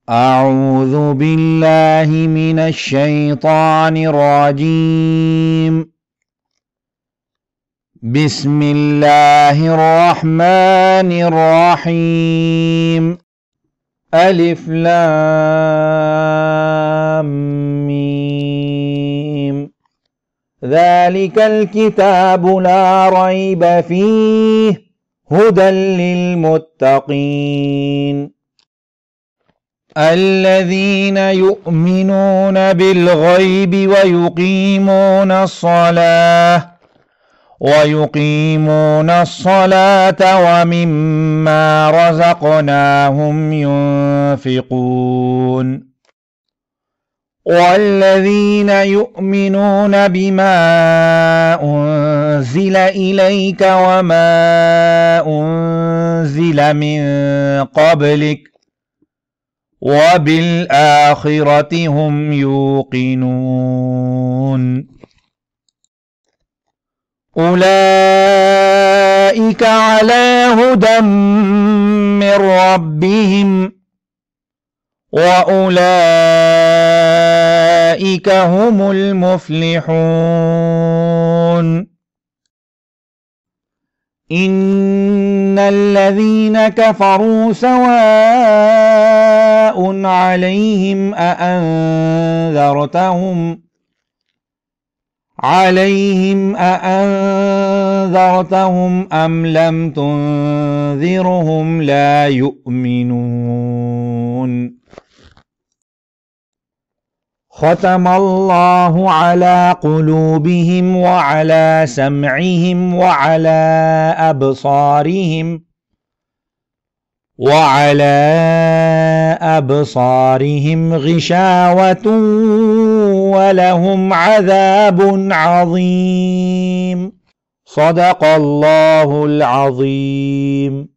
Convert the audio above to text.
أعوذ بالله من الشيطان الرجيم. بسم الله الرحمن الرحيم. ألف لام ميم. ذلك الكتاب لا ريب فيه هدى للمتقين الذين يؤمنون بالغيب ويقيمون الصلاة ومما رزقناهم ينفقون والذين يؤمنون بما أنزل إليك وما أنزل من قبلك وبالآخرة هم يوقنون أولئك على هدى من ربهم وأولئك هم المفلحون إن الذين كفروا سواء عليهم أأنذرتهم أم لم تنذرهم لا يؤمنون ختم الله على قلوبهم وعلى سمعهم وعلى أبصارهم غشاوة ولهم عذاب عظيم. صدق الله العظيم.